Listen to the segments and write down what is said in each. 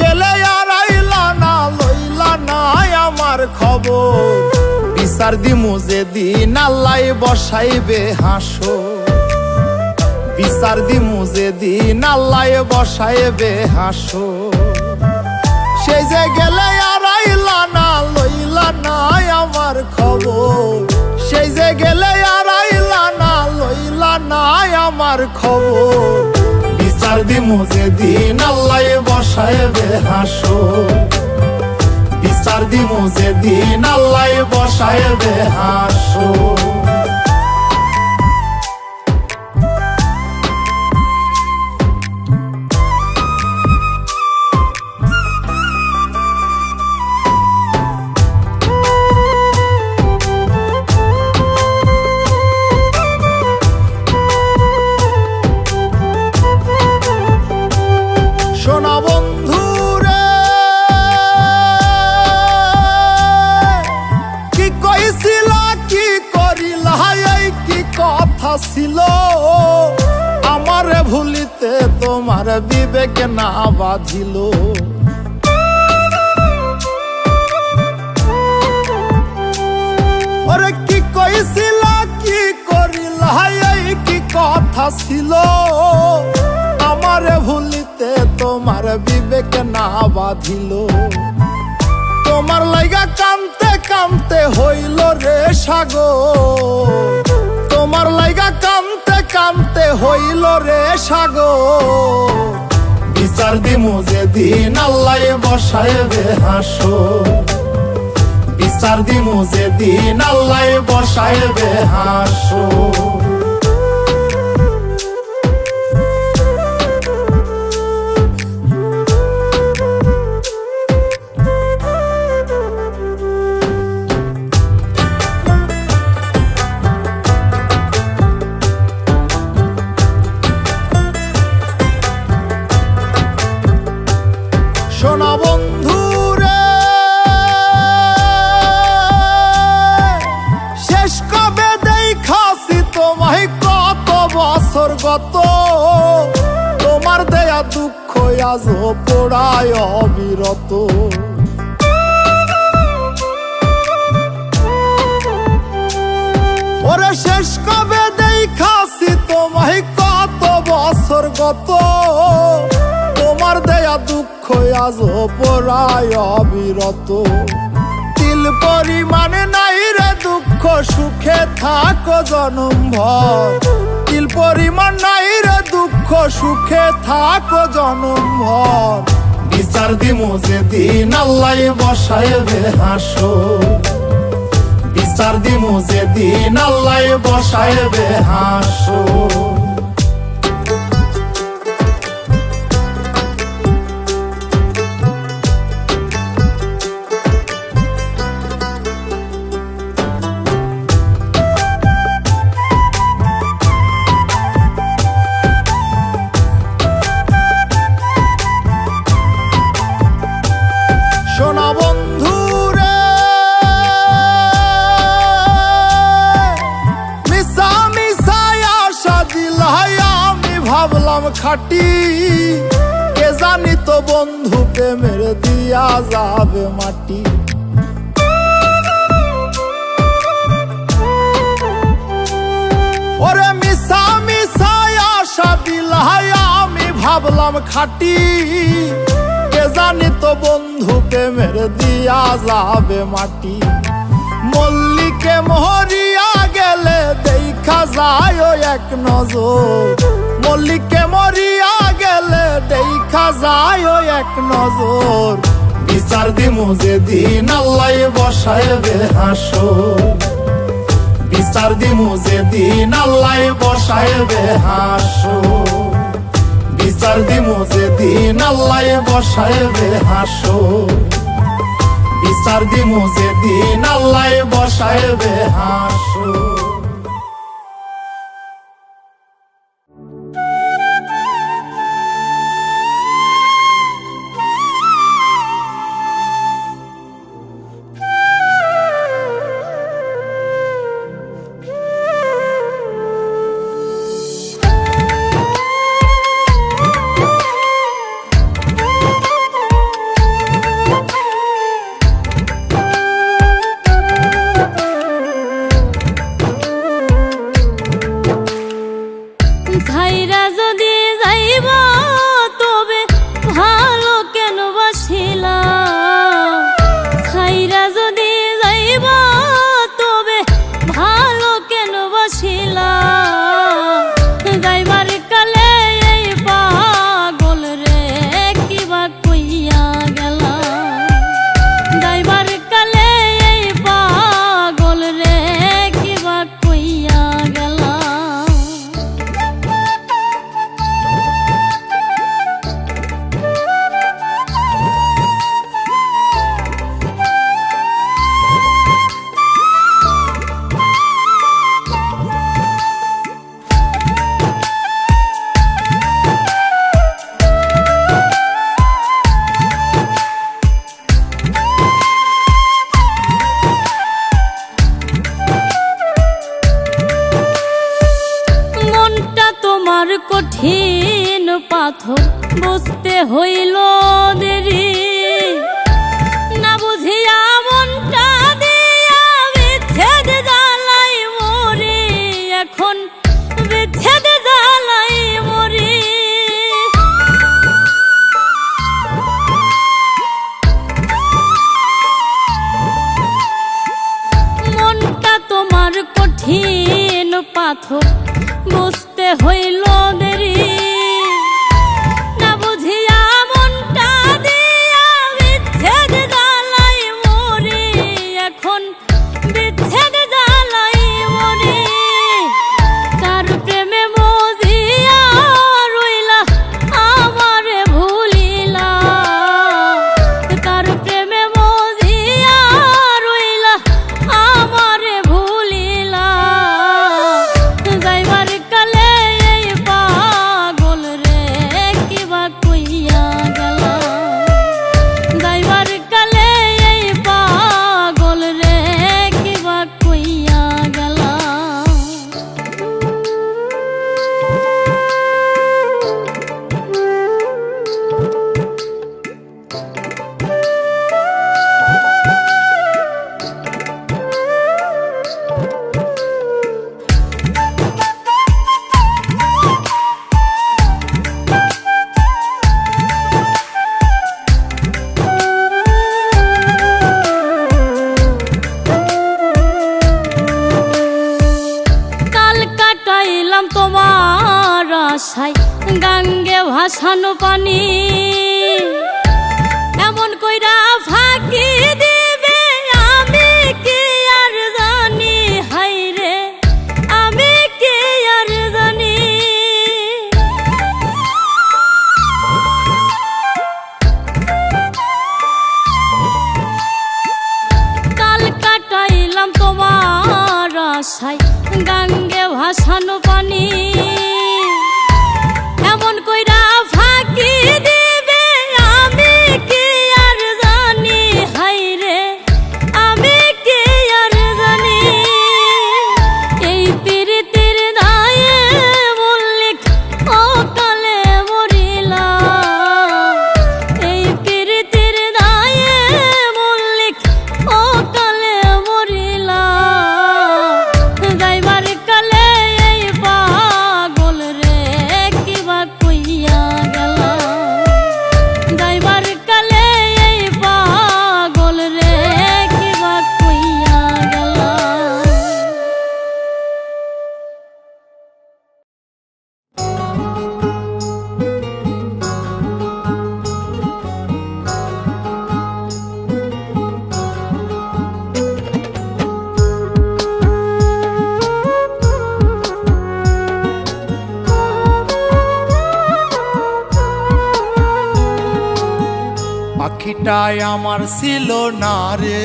গেলে আর আইলা না, লইলা না আমার খবর। বিচার দিমু যেদিন আল্লাহ বসাইবে হাসর, বিচার দিমু যেদিন আল্লাহ বসাইবে হাসর। সেই যে গেলে আর আইলা না, লইলা না আমার খবর। সেই যে গেলে আর আইলা না, লইলা না আমার খবর। বিচার দিমু যেদিন আল্লাহ বসাইবে হাসর, বিচার দিমু যেদিন আল্লাহ বসাইবে হাসর। শোনা বন্ধু রে, কি কইছিলা কি করিলা, এই কি কথা ছিল। আমারে ভুলিতে তোমার বিবেক না বাঁধিল। ওরে কি কইছিলা কি করিলা, এই কি কথা ছিল। আমারে ভুলিতে তোমার বিবেক না বাঁধিল। তোমার লাইগা কানতে কানতে হইল রে সাগর, তোমার লাইগা কানতে কানতে হইল রে সাগর। বিচার দিমু যেদিন আল্লাহ বসাইবে হাসর, বিচার দিমু যেদিন আল্লাহ বসাইবে হাসর। শোনা বন্ধু রে, শেষ কবে দেখাছি তোমায় কত বছর গত। তোমার দেয়া দুঃখ আজ পোড়ায় অবিরত। ওরে শেষ কবে দেখাছি তোমায় কত বছর গত। তোমার দেয়া দুঃখ আজ পোড়ায় অবিরত। তিল পরিমাণে নাই রে দুঃখ, সুখে থাকো জনম ভর। তিল পরিমাণ নাই রে দুঃখ, সুখে থাকো জনম ভর। বিচার দিমু যেদিন আল্লাহ বসাইবে হাসর, বিচার দিমু যেদিন আল্লাহ বসাইবে হাসর। শোনা বন্ধু রে, মিশা মিশায় আশা দিলাই আমি ভাবলাম খাটি। কে জানি তো বন্ধু প্রেমের দিয়া যাবে মাটি। ওরে মিশা মিশায় আশা দিলাই আমি ভাবলাম খাটি। কে জানি তো বন্ধু প্রেমের দিয়া যাবে মাটি। মল্লিকে মরিয়া গেলে দেখা যায় এক নজর, মল্লিকে মরিয়া গেলে দেখা যায় এক নজর। বিচার দিমু যেদিন আল্লাহ বসাইবে হাসর, বিচার দিমু যেদিন আল্লাহ বসাইবে হাসর। বিচার দিমু যেদিন আল্লাহ বসাইবে হাসর, বিচার দিমু যেদিন আল্লাহ বসাইবে হাসর। হইল দেরি, না বুঝিয়া মনটা দিয়া বিচ্ছেদ জ্বালাই মরি, এখন বিচ্ছেদ জ্বালাই মরি। মনটা তোমার কঠিন পাথর, বুঝতে হইল দেরি, না বুঝিয়া মনটা দিয়া বিচ্ছেদ জ্বালাই মরি, এখন বিচ্ছেদ জ্বালাই মরি। তার প্রেমে মজিয়া রইলা আমারে ভুলিলা, তার প্রেমে মজিয়া রইলা আমারে ভুলিলা। যাইবার কালে এই পাগল রে কিবা কইয়া গেলা, যাইবার কালে এই পাগল রে কিবা কইয়া গেলা। কাল কাটাইলাম তোমার আশায় গাঙ্গে ভাসানো পানি, এমন কইরা ফাঁকি দিবে আমি কি আর জানি, হাইরে আমি কি আর জানি। কাল কাটাইলাম তোমার আশায় গাঙ্গে ভাসানো পানি, এমন কইরা ফাঁকি দিবে আমি কি আর জানি, হাইরে আমি কি আর জানি। এই পীড়িতের দায়ে মল্লিক অকালে মরিলা, এই পীড়িতের দায়ে মল্লিক অকালে মরিলা। যাইবার কালে এই পাগল রে কিবা কইয়া গেলা, যাইবার কালে এই পাগল রে কিবা কইয়া গেলা। পাখিটাই আমার ছিল না রে,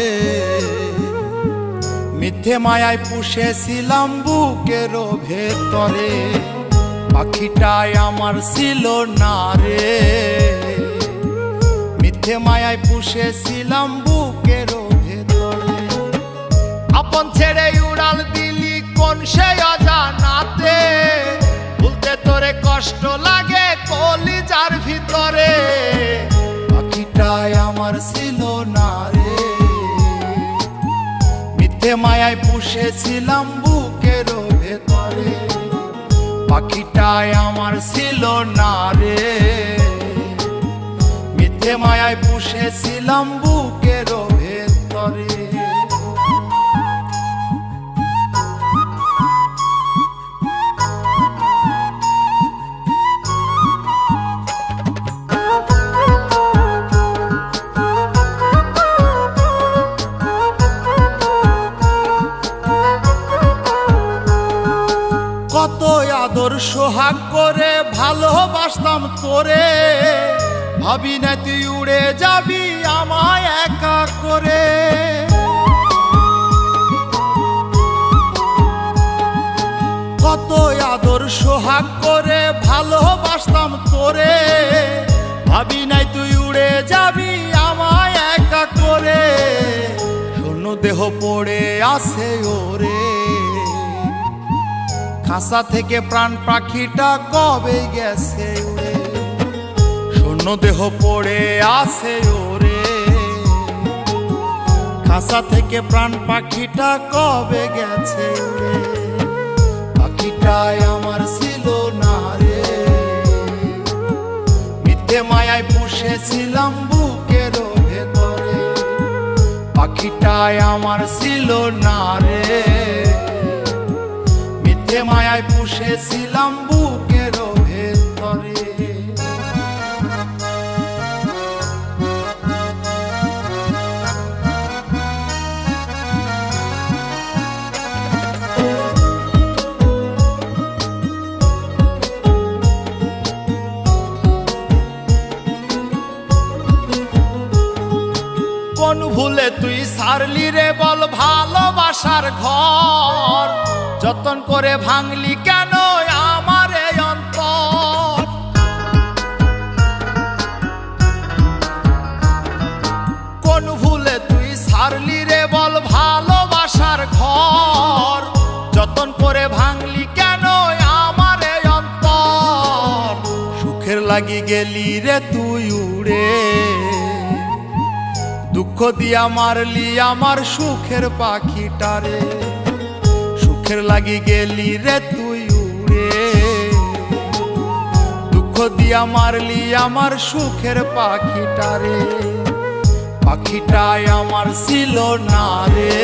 মিথ্যে মায়ায় পুষেছিলাম বুকের ভেতরে। পাখিটাই আমার ছিল না রে, মিথ্যে মায়ায় পুষেছিলাম বুকের ভেতরে। আপন ছেড়ে উড়াল দিলি কোন সে অজানাতে, বলতে তোরে কষ্ট লাগে কলিজার ভিতরে। পাখিটাই আমার ছিল না রে, মিথ্যে মায়ায় পুষেছিলাম বুকের ভেতরে। পাখিটাই আমার ছিল না রে, মিথ্যে মায়ায় পুষেছিলাম বুকের ভেতরে। কত আদর সোহাগ করে ভালোবাসতাম তোরে, ভাবি না তুই উড়ে যাবি আমায় একা করে। কত আদর সোহাগ করে ভালোবাসতাম তোরে, ভাবি নাই তুই উড়ে যাবি আমায় একা করে। শূন্য দেহ পড়ে আছে ওরে, খাঁচা থেকে প্রাণ পাখিটা কবে গেছে উড়ে। শূন্য শূন্য দেহ পড়ে আছে ওরে, খাঁচা থেকে প্রাণ পাখিটা কবে গেছে উড়ে। পাখিটাই আমার ছিল না রে, মিথ্যে মায়ায় পুষেছিলাম বুকের ভেতরে। পাখিটাই আমার ছিল না রে, মিথ্যে মায়ায় পুষেছিলাম বুকের ভেতরে। কোন ভুলে তুই সারলি রে বল ভালোবাসার ঘর, যতন করে ভাঙলি কেন আমার এই অন্তর। কোন ভুলে তুই সারলি রে বল ভালোবাসার ঘর, যতন করে ভাঙলি কেন আমার এই অন্তর। সুখের লাগি গেলি রে তুই উড়ে, দুঃখ দিয়া মারলি আমার সুখের পাখিটারে। সুখের লাগি গেলি রে তুই উড়ে, দুঃখ দিয়া মারলি আমার সুখের পাখিটারে। পাখিটাই আমার ছিল না রে,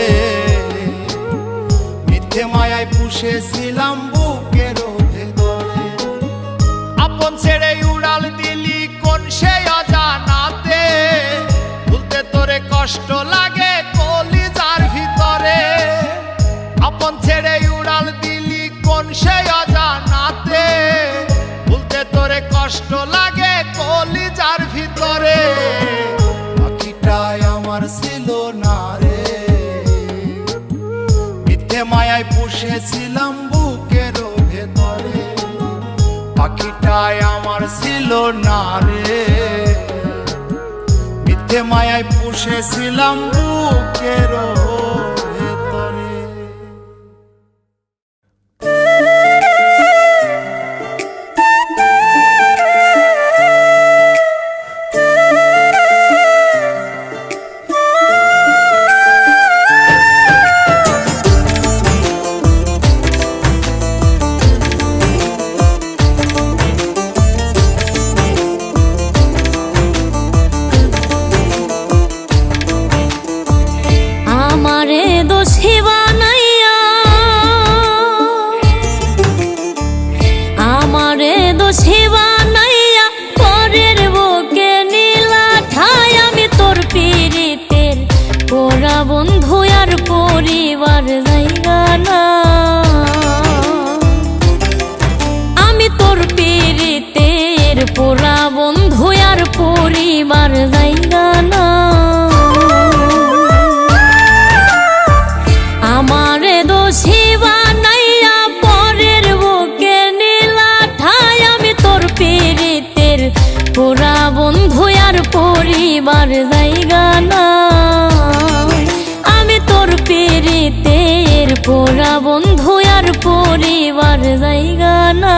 মিথ্যে মায়ায় পুষেছিলাম বুকের ভেতরে। আপন ছেড়ে উড়াল দিলি কোন সে অজানাতে, তোরে কষ্ট লাগে কলিজার ভিতরে। আপন ছেড়ে উড়াল দিলি কোন সে অজানাতে, বলতে তোরে কষ্ট লাগে কলিজার ভিতরে। পাখিটাই আমার ছিল না রে, মিথ্যে মায়ায় পুষেছিলাম বুকের ভেতরে। পাখিটাই আমার ছিল না রে, মিথ্যে মায়ায় পুষেছিলাম বুকের ভেতরে। বন্ধু আর পরিবার জায়গা না, আমি তোর পীড়িতের পোড়া বন্ধু আর পরিবার জায়গা না। আমারে দোষী বানাইয়া পরের বুকে নীলা ঠাই, আমি তোর পীড়িতের পোড়া বন্ধু আর পরিবার জায়গা না। পীড়িতের পোড়া বন্ধু আর পরিবার জায়গা না।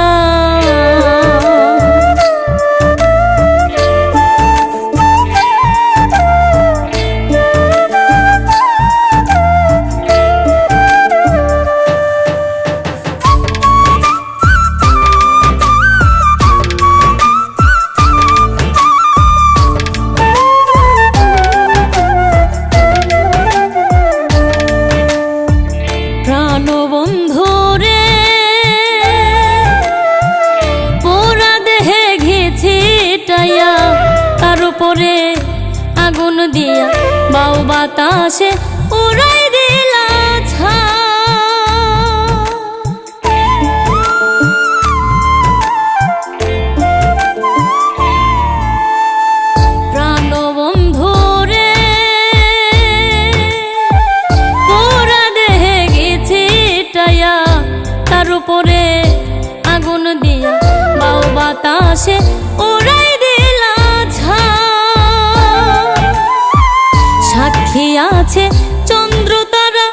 আগুন দিয়া বাউ বাতাসে উড়াই দিলা ছা, প্রাণ বন্ধু রে পুরা দেহে গেছি টাইয়া, তার উপরে আগুন দিয়া বাউ বাতাসে উড়াই দিলা ছা। সাক্ষী আছে চন্দ্র তারা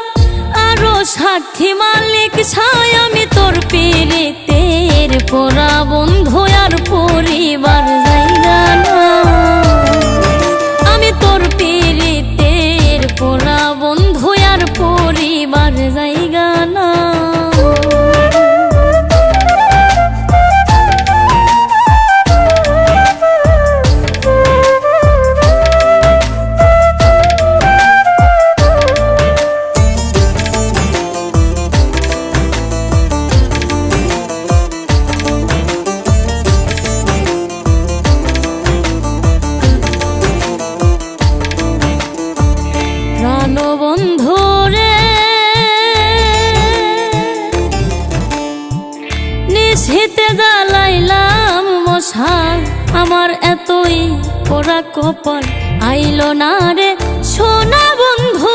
আরো সাক্ষী মালিক ছায়, আমি তোর পীড়িতের পোড়া বন্ধু আর পরিবার জায়গা না। পোড়া কপাল আইলো না রে সোনা বন্ধু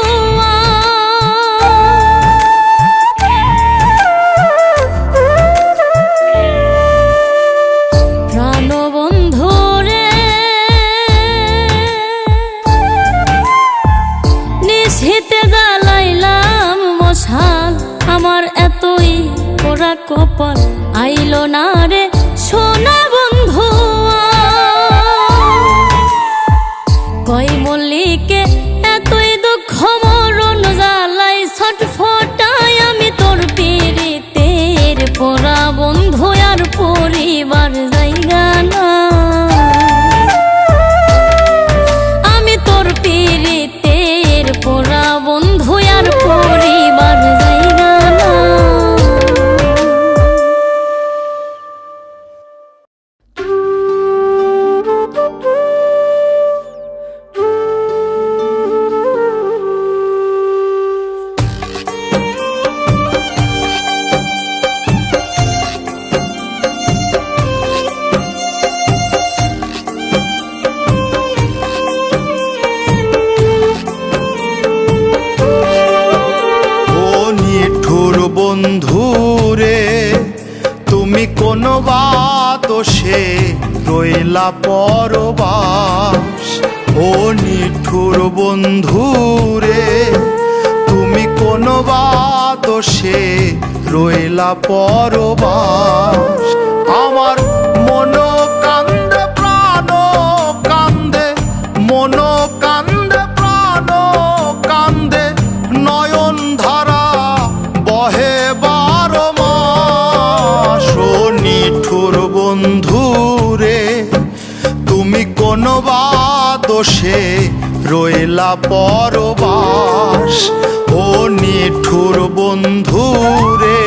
প্রাণ বন্ধু রে নিশীথে জ্বালাইলাম মশাল আমার এতই পোড়া কপাল আইলো না রে সোনা বন্ধু কই মল্লিকে এতই দুঃখ মরণ জ্বালাই ছটফটাই আমি তোর পীড়িতের পোড়া বন্ধু আর পরিবার জায়গা না আমি তোর পীড়িতের পোড়া বন্ধু আর পরিবার জায়গা না বন্ধুরে তুমি কোন বাদোষে রইলা পরবাস ও নিঠুর বন্ধুরে তুমি কোন বাদোষে রইলা পরবাস আমার মন কান্দে প্রাণ কান্দে মন কান্দে প্রাণ কান্দে নয়ন ধারা বহে 12 মাস ও নিঠুর বন্ধুরে তুমি কোন বাদোষে রইলা পরবাস ও নিঠুর বন্ধুরে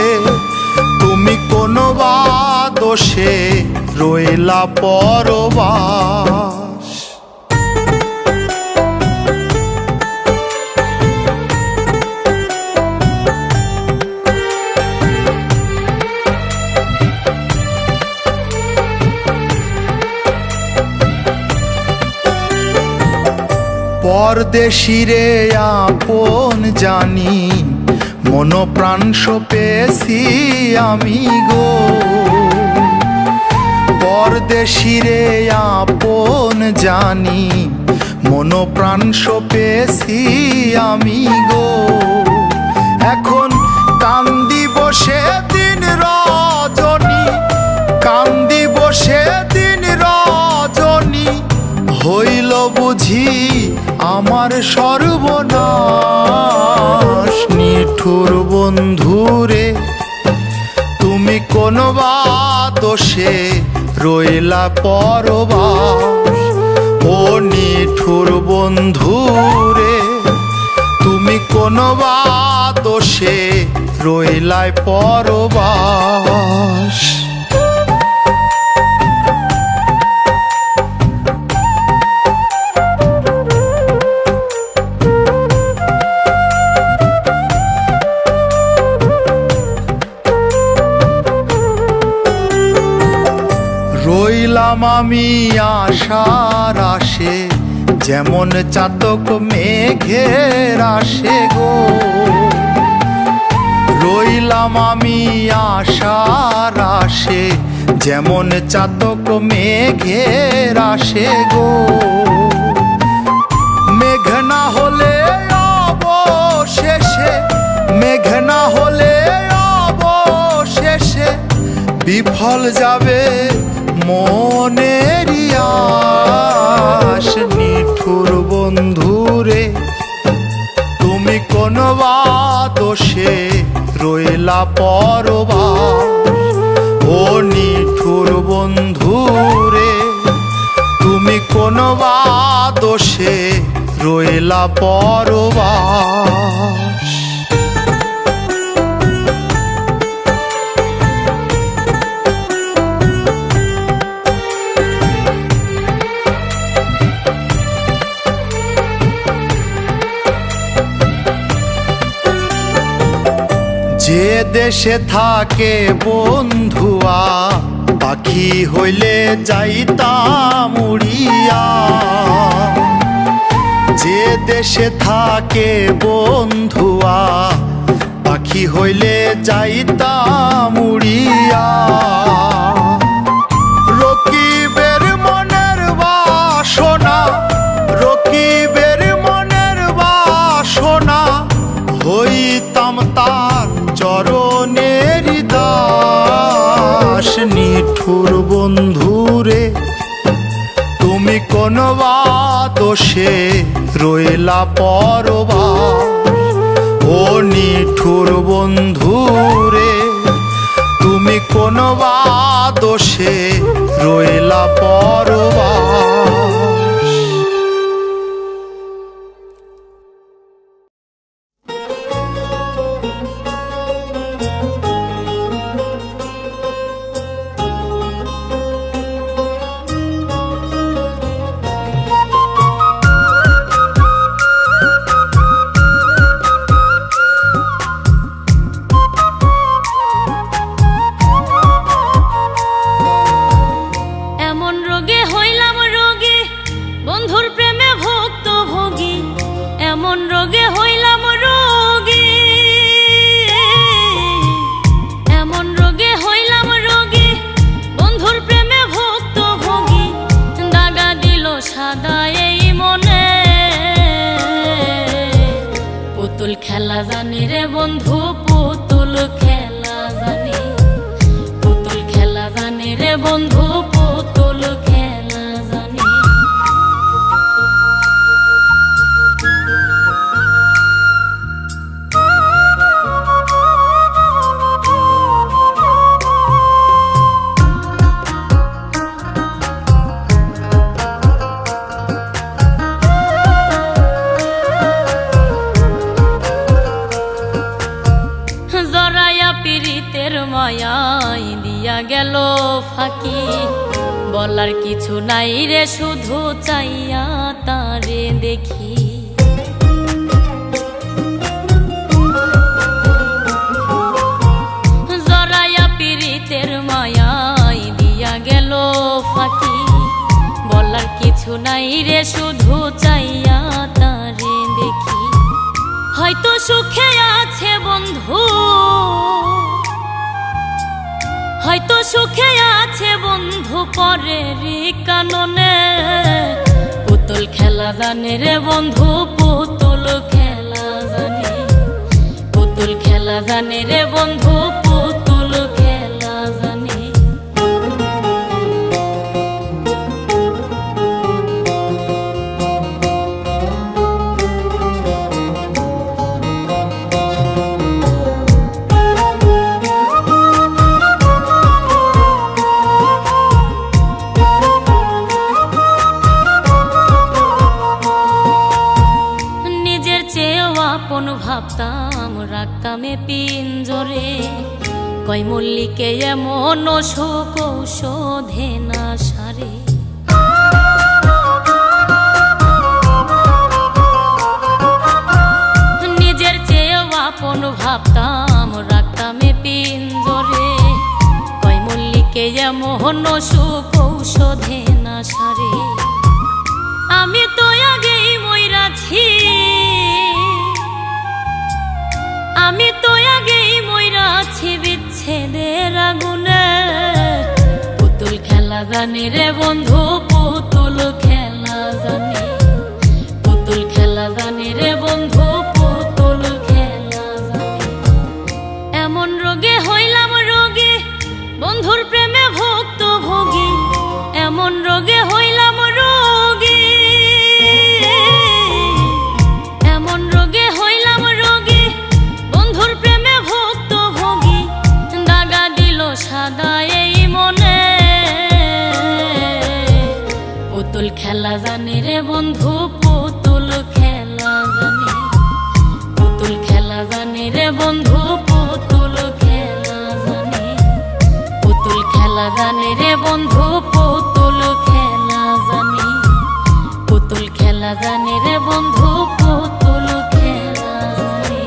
তুমি কোন বাদোষে রইলা পরবাস পরদেশিরে আপন জানি মন প্রাণ সপেছি আমি গো পরদেশিরে আপন জানি মন প্রাণ সপেছি আমি গো এখন কান্দি বসে দিন রজনী কান্দি বসে দিন রজনী হইল বুঝি আমার সর্বনাশ নিঠুর বন্ধুরে তুমি কোন বাদোষে রইলা পরবাস ও নিঠুর বন্ধুরে তুমি কোন বাদোষে রইলা পরবাস রইলাম আমি আশার আশে যেমন চাতক মেঘের আসে গো রইলাম আমি আশার আশে যেমন চাতক মেঘের আসে গো মেঘ না হলে অবশেষে মেঘ না হলে অবশেষে বিফল যাবে মনেরই আশ নিঠুর বন্ধুরে তুমি কোন বাদোষে রইলা পরবাস ও নিঠুর বন্ধুরে তুমি কোন বাদোষে রইলা পরবাস যে দেশে থাকে বন্ধুয়া পাখি হইলে যাইতাম উড়িয়া, যে দেশে থাকে বন্ধুয়া, পাখি হইলে যাইতাম উড়িয়া। রকিবের মনের বাসনা, রকিবের মনের বাসনা, হইতাম তার চরণের দাস। নিঠুর বন্ধুরে তুমি কোন বা দোষে রইলা পরবাস, ও নিঠুর বন্ধুরে তুমি কোন বা দোষে রইলা পরবাস। খেলা জানি রে বন্ধু, পুতুল খেলা জানি, পুতুল খেলা জানি রে বন্ধু, পুতুল খেলা জানি। মায়াই দিয়া গেল ফাঁকি, বলার কিছু নাই রে, শুধু চাইয়া তারে দেখি। জরায়া পীড়িতের মায়াই দিয়া গেল ফাঁকি, বলার কিছু নাই রে, শুধু চাইয়া তারে দেখি। হয়তো সুখে আছে বন্ধু, হয়তো সুখে আছে বন্ধু পরের কাননে, পুতুল খেলা জানে রে বন্ধু, পুতুল খেলা জানে, পুতুল খেলা জানে রে বন্ধু, পুতুল খেলা জানে। ভাবতাম রাখতামে পিঞ্জরে, কই মল্লিকে এমন সুখ ঔষধে না সারে। নিজের চেয়েও আপন ভাবতাম রাখতামে পিঞ্জরে, কই মল্লিকে এমন সুখ ঔষধে না সারে। আমি তো আগেই মইরাছি, আমি তো আগেই মইরাছি বিচ্ছেদের আগুনে, পুতুল খেলা জানি রে বন্ধু, পুতুল খেলা জানি, পুতুল খেলা জানি রে বন্ধু, পুতুল খেলা জানি। এমন রোগে হইলাম রোগী, বন্ধুর প্রেমে ভক্ত ভোগী, এমন রোগে হইলাম রোগী, এমন রোগে হইলাম রোগী, বন্ধুর প্রেমে ভক্ত ভোগী, দাগা দিল সাদা এই মনে। পুতুল খেলা জানি রে বন্ধু, পুতুল খেলা জানি, পুতুল খেলা জানি রে বন্ধু, পুতুল খেলা জানি, পুতুল খেলা জানি রে বন্ধু, পুতুল খেলা জানি, পুতুল খেলা জানি রে বন্ধু, পুতুল খেলা জানি।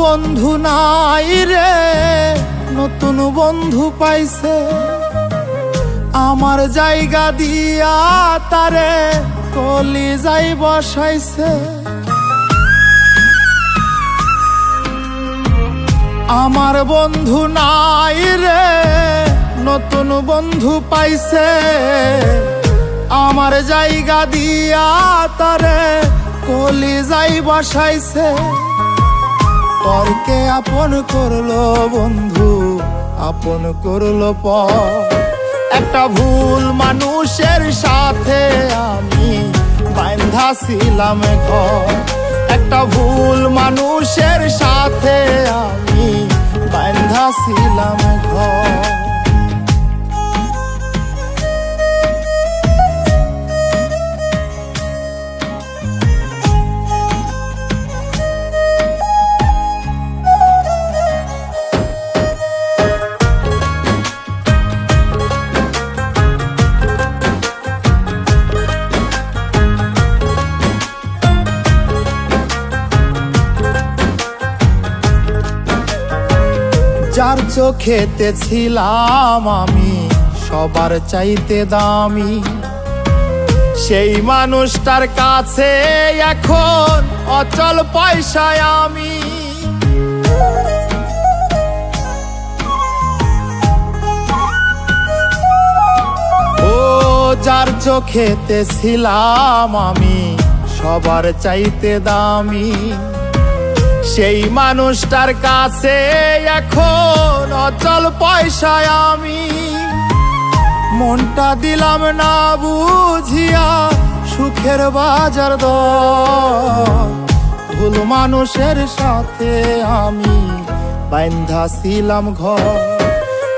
বন্ধু নাই রে, নতুন বন্ধু পাইছে। আমার জায়গা দিয়া তারে কলিজায় বসাইছে। আমার বন্ধু নাই রে, নতুন বন্ধু পাইছে। আমার জায়গা দিয়া তারে কলিজায় বসাইছে। পরকে আপন করলো বন্ধু, আপন করলো পর। একটা ভুল মানুষের সাথে আমি বাঁধা ছিলাম ঘর। একটা ভুল মানুষের সাথে আমি বাঁধা ছিলাম ঘর। যার চোখেতে ছিলাম আমি সবার চাইতে দামি, সেই মানুষটার কাছে এখন অচল পয়সায় আমি। ও যার চোখেতে ছিলাম আমি সবার চাইতে দামি, সেই মানুষটার কাছে এখন অচল পয়সায় আমি। মনটা দিলাম না বুঝিয়া সুখের বাজার দর। ভুল মানুষের সাথে আমি বাঁধা ছিলাম ঘর।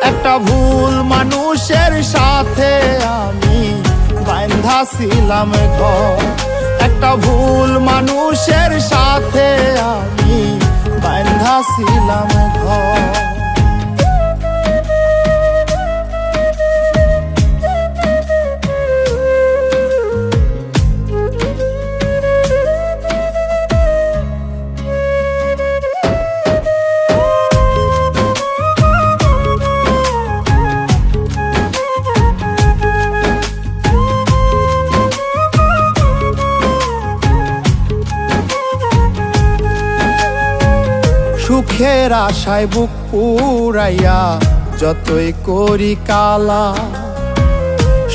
একটা ভুল মানুষের সাথে আমি বাঁধা ছিলাম ঘর। একটা ভুল মানুষের সাথে আমি বাঁধা ছিলাম ঘর। সুখের আশায় বুক পুরাইয়া যতই করি কালা,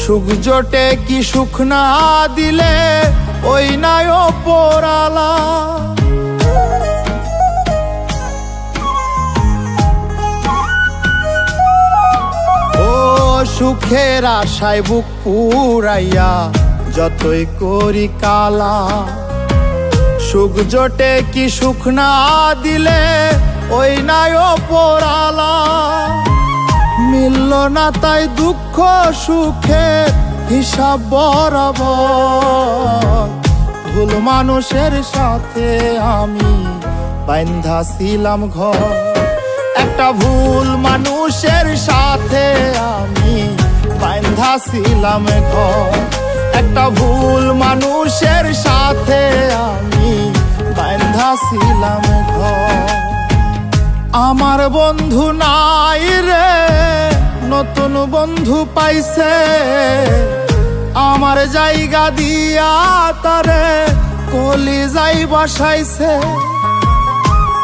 সুখ জোটে কি সুখ না দিলে ওই নাই ওপরালা। ও সুখের আশায় বুক পুরাইয়া যতই করি কালা, সুখ জোটে কি সুখ না দিলে ওই নাই ওপরালা। মিলল না তাই দুঃখ সুখে হিসাব বরাবর। ভুল মানুষের সাথে আমি বাঁধা ছিলাম ঘর। একটা ভুল মানুষের সাথে আমি বাঁধা ছিলাম ঘর। একটা ভুল মানুষের সাথে আমি বাঁধা ছিলাম ঘর। আমার বন্ধু নাই রে, নতুন বন্ধু পাইছে। আমার জায়গা দিয়া তারে কলিজায় বসাইছে।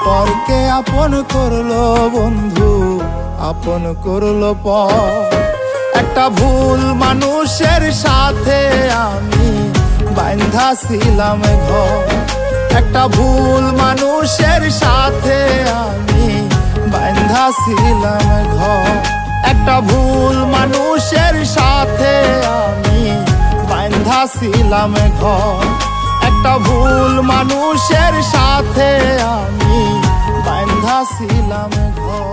পরকে আপন করলো বন্ধু, আপন করলো পর। একটা ভুল মানুষের সাথে আমি বাঁধা ছিলাম ঘর। একটা ভুল মানুষের সাথে আমি বাঁধা ছিলাম ঘর। একটা ভুল মানুষের সাথে আমি বাঁধা ছিলাম ঘর। একটা ভুল মানুষের সাথে আমি বাঁধা ছিলাম ঘর।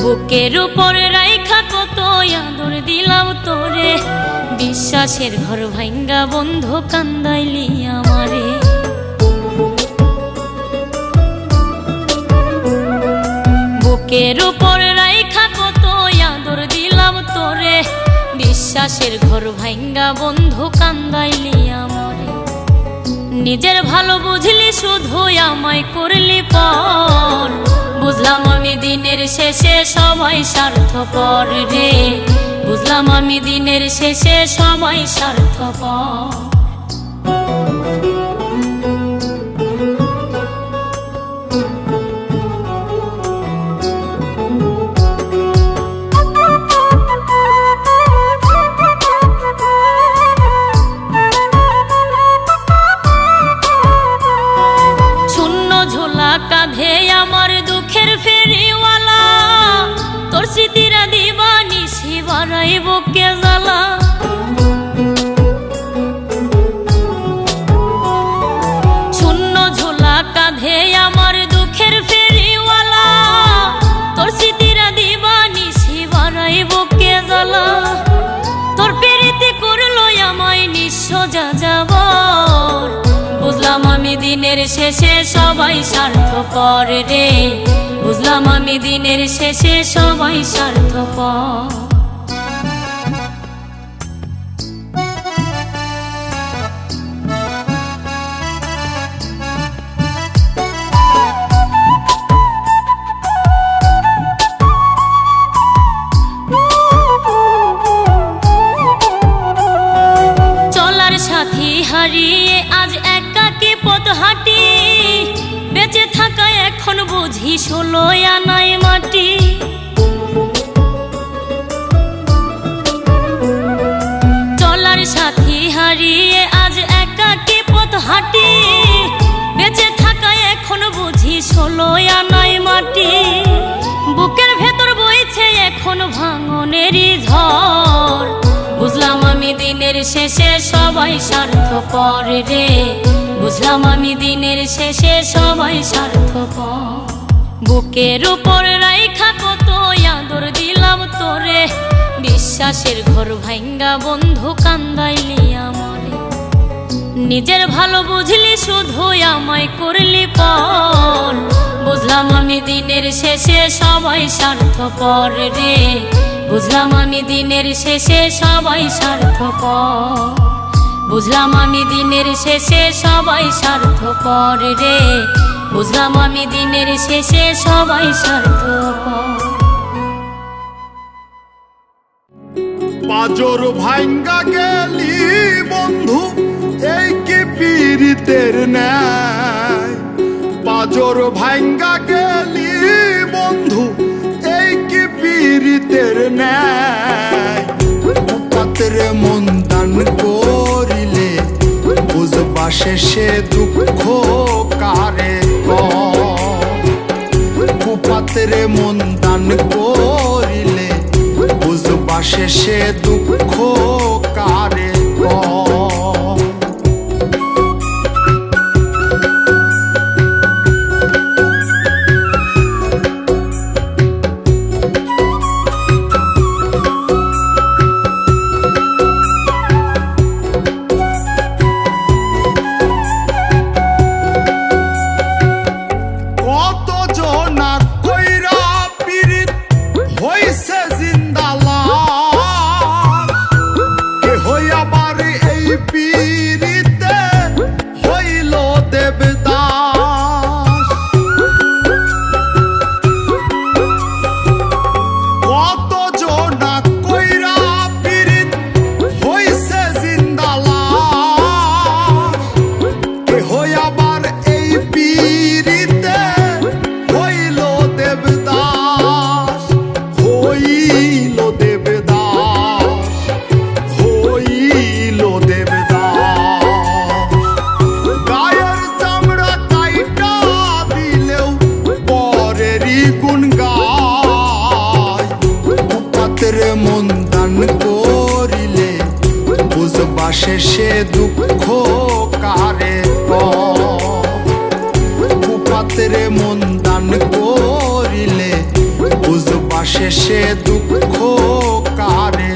বুকের উপর রাইখা কত আদর দিলাম তোরে, বিশ্বাসের ঘর ভাঙ্গা বন্ধু কান্দাইলি আমারে। বুকের উপর রাইখা কত আদর দিলাম তোরে, বিশ্বাসের ঘর ভাঙ্গা বন্ধু কান্দাইলি আমারে। নিজের ভালো বুঝলি শুধু আমায় করলি পর, বুঝলাম আমি দিনের শেষে সবাই স্বার্থপর রে, বুঝলাম আমি দিনের শেষে সবাই স্বার্থপর। কাঁধে আমার দুঃখের ফেরিওয়ালা, তোর স্মৃতিরা দিবানি শিবারাই বুকে জ্বালা। শূন্য ঝোলা কাঁধে আমার দুঃখের ফেরিওয়ালা, তোর স্মৃতিরা দিবানি শিবারাই বুকে জ্বালা। তোর পেরিতে করলো আমায় নিঃস্ব যাযাবর, বুঝলাম আমি দিনের শেষে সবাই স্বার্থপর রে, বুঝলাম আমি দিনের শেষে সবাই স্বার্থপর। চলার সাথী হারিয়ে আজ একাকী পথ হাঁটি, বেঁচে থাকা এখন বুঝি 16 আনায় মাটি। চলার সাথী হারিয়ে আজ একাকী পথ হাঁটি, বেঁচে থাকা এখন বুঝি 16 আনায় মাটি। বুকের ভেতর বইছে এখন ভাঙনেরই ঝড়, বুঝলাম আমি দিনের শেষে সবাই স্বার্থপর রে, বুঝলাম আমি দিনের শেষে সবাই স্বার্থপর। বুকের উপর রাইখা কত আদর দিলাম তোরে, বিশ্বাসের ঘর ভাঙ্গা বন্ধু কান্দাইলি আমারে। নিজের ভালো বুঝলি শুধু আমায় করলি পর, বুঝলাম আমি দিনের শেষে সবাই স্বার্থপর রে, বুঝলাম আমি দিনের শেষে সবাই স্বার্থপর, বুঝলাম আমি দিনের শেষে সবাই স্বার্থপর রে, বুঝলাম আমি দিনের শেষে সবাই স্বার্থপর। পাজর ভাঙ্গা গেলি বন্ধু এই কি পীড়িতের ন্যায়, পাজর ভাঙ্গা গেলি বন্ধু এই কি পীড়িতের ন্যায়। পাত্রে মন দান করিলে বুঝবা শেষে দুঃখ কারে কুপাত্রে মন দান করিলে বুঝবা শেষে দুঃখ কারে শেষে দুঃখ কারে কুপাত্রে মন দান করিলে বুঝবা শেষে দুঃখ কারে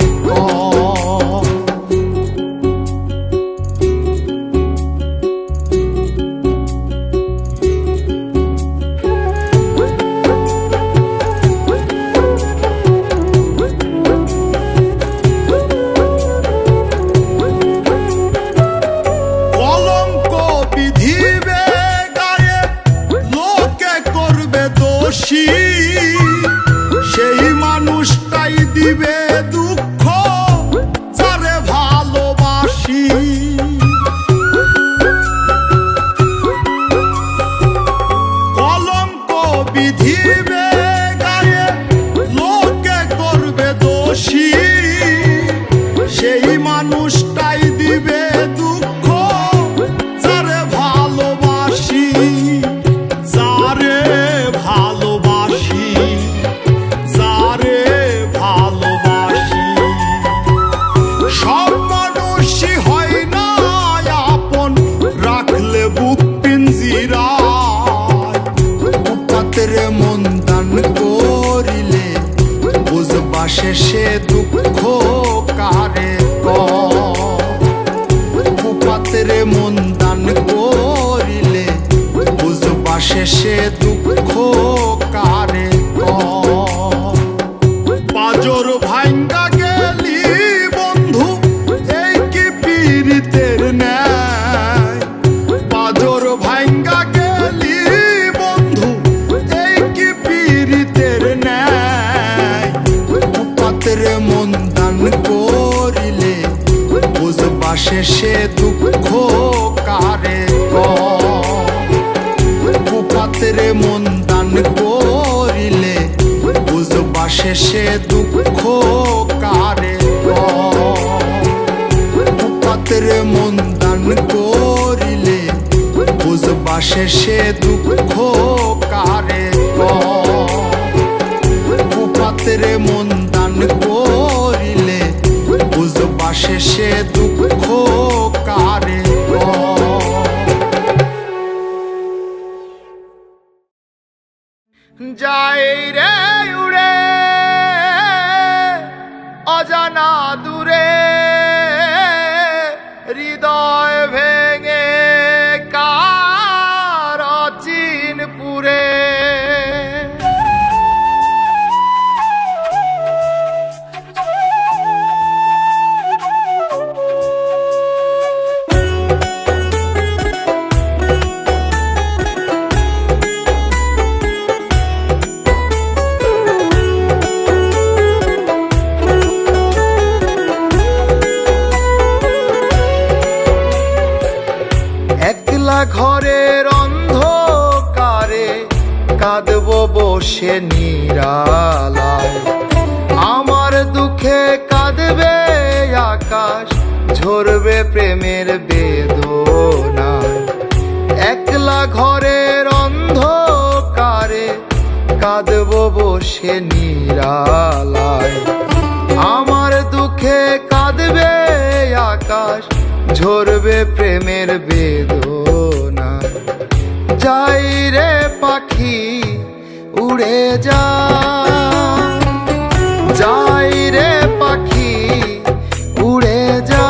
দোষী, সেই মানুষটাই দিবে দুঃখ যারে ভালোবাসি। কলঙ্ক বিধিবে গায়ে, লোকে করবে দোষী, সেই মানুষটাই দিবে দুঃখ যারে ভালোবাসি, যারে ভালোবাসি, যারে ভালোবাসি। সব মানুষই হয় না আপন, রাখলে বুক পিঞ্জিরায়। উপাত্রে মন দান করিলে বুঝবা শেষে দুঃখ কারে কুপাত্রে মন দান করিলে বুঝবা শেষে দুঃখ কারে পাজর ভাঙ্গা গেলি বন্ধু, এই কি পীড়িতের ন্যায়। পাজর ভাঙ্গা গেলি বন্ধু, এই কি পীড়িতের ন্যায়। পাত্রে মন দান করিলে বুঝবা শেষে দুঃখ কারে কুপাত্রে মন দান করিলে বুঝবা শেষে দুঃখ কারে কুপাত্রে মন দান করিলে বুঝবা শেষে দুঃখ কারে কুপাত্রে মন দান করিলে বুঝবা শেষে দুঃখ কারে। যাই রে উড়ে অজানা দূরে, হৃদয় ভেঙে কার চিনপুরে। ঘরের অন্ধকারে কাঁদব বসে নিরালায়, আমার দুঃখে কাঁদবে আকাশ, ঝরবে প্রেমের বেদনায়। একলা ঘরের অন্ধকারে কাঁদব বসে নিরালায়, আমার দুঃখে কাঁদবে আকাশ, ঝরবে প্রেমের বেদনা। যাই রে পাখি উড়ে যা, যাই রে পাখি উড়ে যা।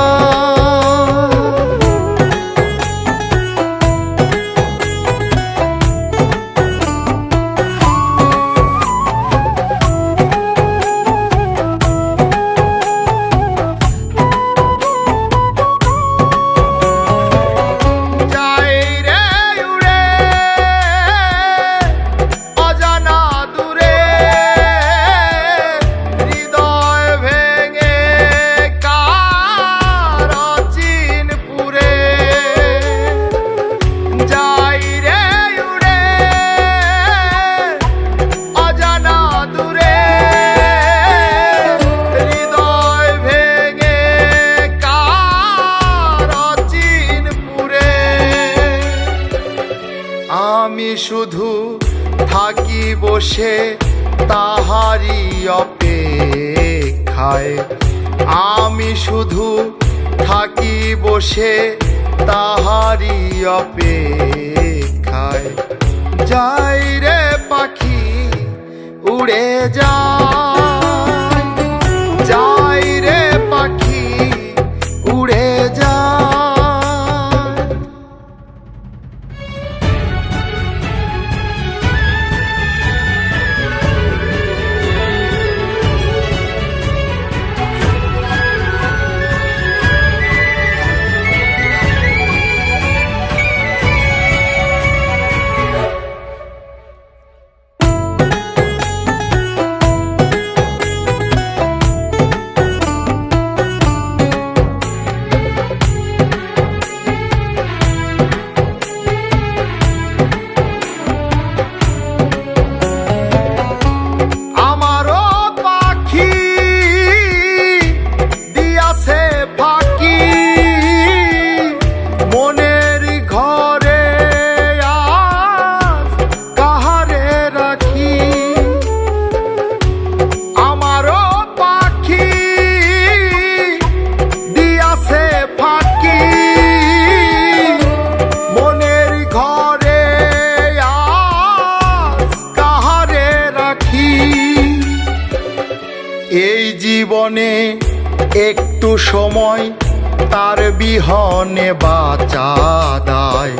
আমি শুধু থাকি বসে তাহারি অপেক্ষায়, আমি শুধু থাকি বসে তাহারি অপেক্ষায়। যাই রে পাখি উড়ে যায়, যাই রে পাখি উড়ে যায়। এই জীবনে একটু সময় তার বিহনে বাঁচা দায়।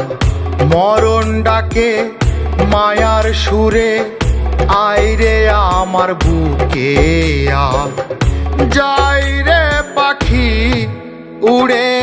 মরণ ডাকে মায়ার সুরে, আয় রে আমার বুকে আয়। যাই রে পাখি উড়ে